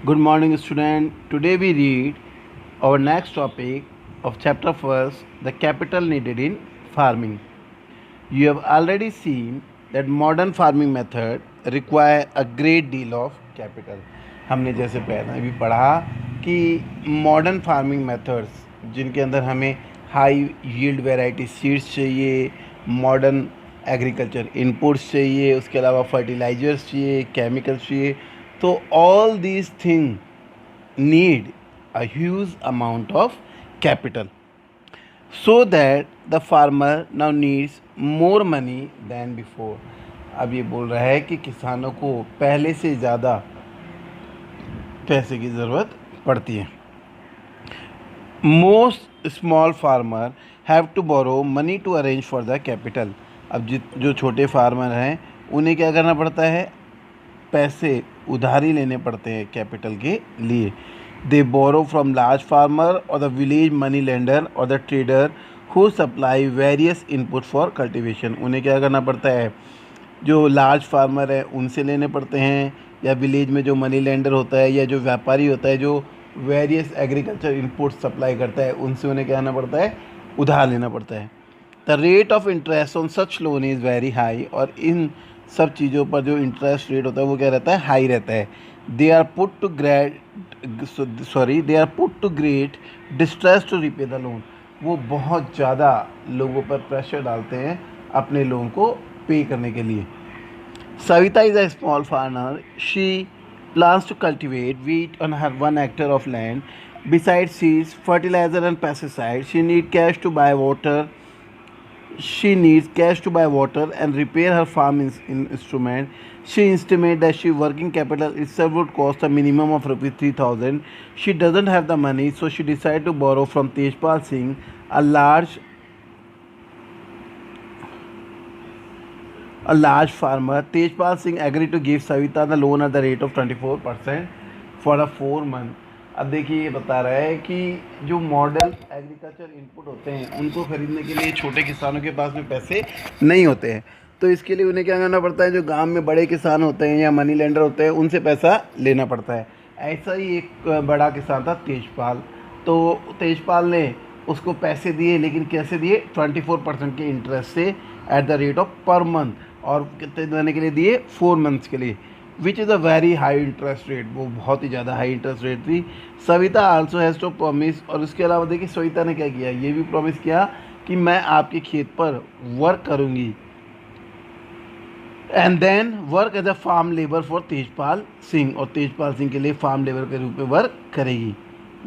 Good morning, student. Today we read our next topic of chapter first, the capital needed in farming. You have already seen that modern farming method require a great deal of capital. हमने जैसे पहले भी पढ़ा कि modern farming methods जिनके अंदर हमें high yield variety seeds चाहिए, मॉडर्न एग्रीकल्चर इनपुट्स चाहिए, उसके अलावा फर्टिलाइजर्स चाहिए, केमिकल्स चाहिए, तो all these thing need a huge amount of capital so that the farmer now needs more money than before. अब ये बोल रहा है कि किसानों को पहले से ज़्यादा पैसे की ज़रूरत पड़ती है. Most small farmer have to borrow money to arrange for the capital. अब जो छोटे फार्मर हैं उन्हें क्या करना पड़ता है, पैसे उधारी लेने पड़ते हैं कैपिटल के लिए. दे बोरो फ्रॉम लार्ज फार्मर और द विलेज मनी लेंडर और the trader who supply various input for cultivation. उन्हें क्या करना पड़ता है, जो लार्ज फार्मर है उनसे लेने पड़ते हैं, या विलेज में जो मनी लेंडर होता है या जो व्यापारी होता है जो वेरियस एग्रीकल्चर इनपुट सप्लाई करता है उनसे उन्हें क्या करना पड़ता है, उधार लेना पड़ता है. The rate of interest on such loan is very high. और इन सब चीज़ों पर जो इंटरेस्ट रेट होता है वो क्या रहता है, हाई रहता है. They are put to great distress to repay the loan. वो बहुत ज़्यादा लोगों पर प्रेशर डालते हैं अपने लोन को पे करने के लिए. Savita is a small farmer. She plans to cultivate wheat on her 1 hectare of land. Besides seeds, fertilizer and pesticides, she needs cash to buy water. She needs cash to buy water and repair her farm instrument. She estimates that she working capital itself would cost a minimum of rupees 3,000. She doesn't have the money, so she decided to borrow from Tejpal Singh, a large farmer. Tejpal Singh agreed to give Savita the loan at the rate of 24% for a 4 month. अब देखिए ये बता रहा है कि जो modern agriculture input होते हैं उनको ख़रीदने के लिए छोटे किसानों के पास में पैसे नहीं होते हैं, तो इसके लिए उन्हें क्या करना पड़ता है, जो गांव में बड़े किसान होते हैं या मनी लेंडर होते हैं उनसे पैसा लेना पड़ता है. ऐसा ही एक बड़ा किसान था तेजपाल. तो तेजपाल ने उसको पैसे दिए, लेकिन कैसे दिए, 24% के इंटरेस्ट से at the rate of per month. और कितने देने के लिए दिए, 4 मंथ्स के लिए, which is a very high interest rate. वो बहुत ही ज़्यादा हाई इंटरेस्ट रेट थी. Savita also has to promise. और उसके अलावा देखिए सविता ने क्या किया, ये भी प्रॉमिस किया कि मैं आपके खेत पर वर्क करूँगी and then work as a farm labour for Tejpal Singh. और तेजपाल सिंह के लिए फार्म लेबर के रूप में वर्क करेगी.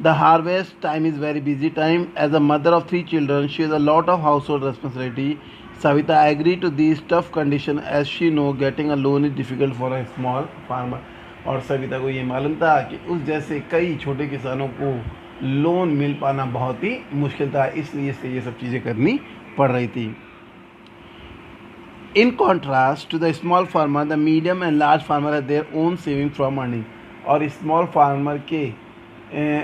The harvest time is very busy time. As a mother of 3 children she is a lot of household responsibility. Savita agreed to these tough conditions as she know getting a loan is difficult for a small farmer. और सविता को ये मालूम था कि उस जैसे कई छोटे किसानों को लोन मिल पाना बहुत ही मुश्किल था, इसलिए से ये सब चीज़ें करनी पड़ रही थी. In contrast to the small farmer, the medium and large farmer have their own saving from earning. और स्मॉल फार्मर के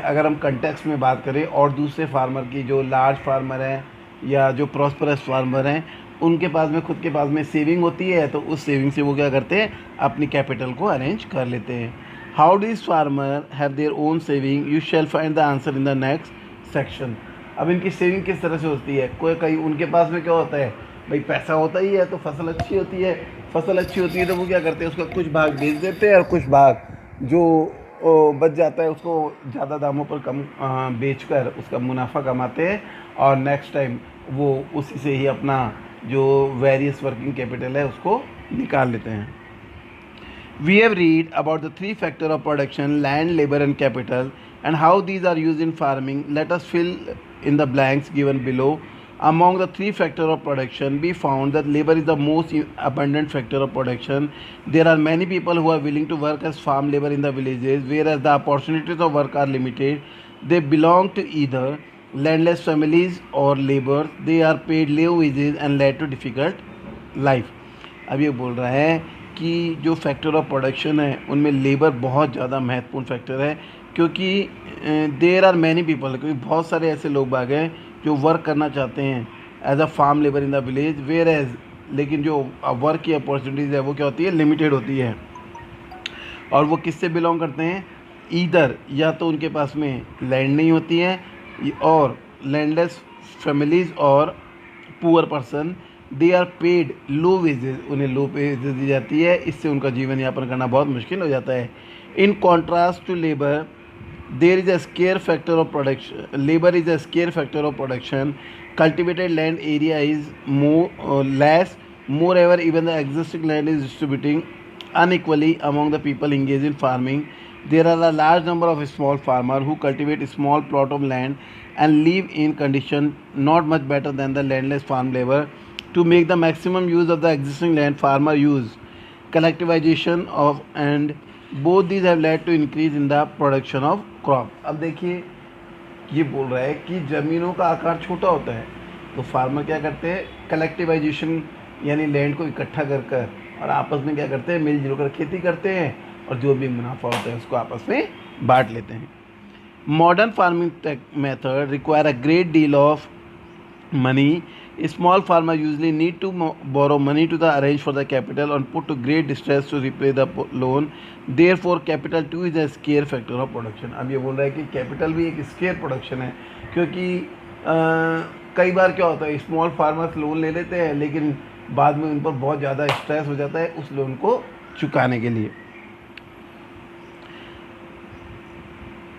अगर हम कंटेक्स्ट में बात करें और दूसरे फार्मर की, जो लार्ज फार्मर हैं या जो प्रॉस्परस फार्मर हैं, उनके पास में खुद के पास में सेविंग होती है, तो उस सेविंग से वो क्या करते हैं, अपनी कैपिटल को अरेंज कर लेते हैं. How these farmer have their own saving, you shall find the answer in the next section. अब इनकी सेविंग किस तरह से होती है, कोई कहीं उनके पास में क्या होता है, भाई पैसा होता ही है तो फसल अच्छी होती है. फसल अच्छी होती है तो वो क्या करते हैं, उसका कुछ भाग बेच देते हैं और कुछ भाग जो बच जाता है उसको ज़्यादा दामों पर कम बेचकर उसका मुनाफा कमाते हैं, और नेक्स्ट टाइम वो उसी से ही अपना जो वेरियस वर्किंग कैपिटल है उसको निकाल लेते हैं. We have read about the 3 factor of production, land, labour and capital, and how these are used in farming. Let us fill in the blanks given below. Among the 3 factors of production, we found that labor is the most abundant factor of production. There are many people who are willing to work as farm labor in the villages, whereas the opportunities of work are limited. They belong to either landless families or laborers. They are paid low wages and led to difficult life. अब ये बोल रहा है कि जो factor of production है उनमें labour बहुत ज़्यादा महत्वपूर्ण फैक्टर है, क्योंकि देर आर मैनी पीपल, क्योंकि बहुत सारे ऐसे लोग बाग हैं जो वर्क करना चाहते हैं as a farm labour in the village, whereas, लेकिन जो वर्क की अपॉर्चुनिटीज़ है वो क्या होती है, लिमिटेड होती है. और वो किससे बिलोंग करते हैं, ईदर या तो उनके पास में लैंड नहीं होती है, और लैंडलेस फैमिलीज़ और poor person they are paid low wages, उन्हें लो वेजेस दी जाती है, इससे उनका जीवन यापन करना बहुत मुश्किल हो जाता है। In contrast to labour there is a scare factor of production, labor is a scare factor of production, cultivated land area is less, moreover even the existing land is distributing unequally among the people engaged in farming. There are a large number of small farmers who cultivate a small plot of land and live in condition not much better than the landless farm labor. To make the maximum use of the existing land, farmer use collectivization of and both these have led to increase in the production of crop. अब देखिए ये बोल रहा है कि ज़मीनों का आकार छोटा होता है, तो फार्मर क्या करते हैं, कलेक्टिवाइजेशन यानी लैंड को इकट्ठा कर कर और आपस में क्या करते हैं, मिलजुल कर खेती करते हैं और जो भी मुनाफा होता है उसको आपस में बांट लेते हैं। Modern farming method require a great deal of money. Small farmer usually need to borrow money to the arrange for the capital and put to great distress to repay the loan. Therefore capital too is a scare factor of production. अब ये बोल रहा है कि capital भी एक square production है, क्योंकि कई बार क्या होता है, स्मॉल फार्मर्स लोन ले लेते हैं लेकिन बाद में उन पर बहुत ज़्यादा स्ट्रेस हो जाता है उस लोन को चुकाने के लिए।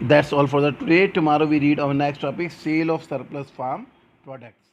That's all for the today. Tomorrow we read our next topic, sale of surplus farm products.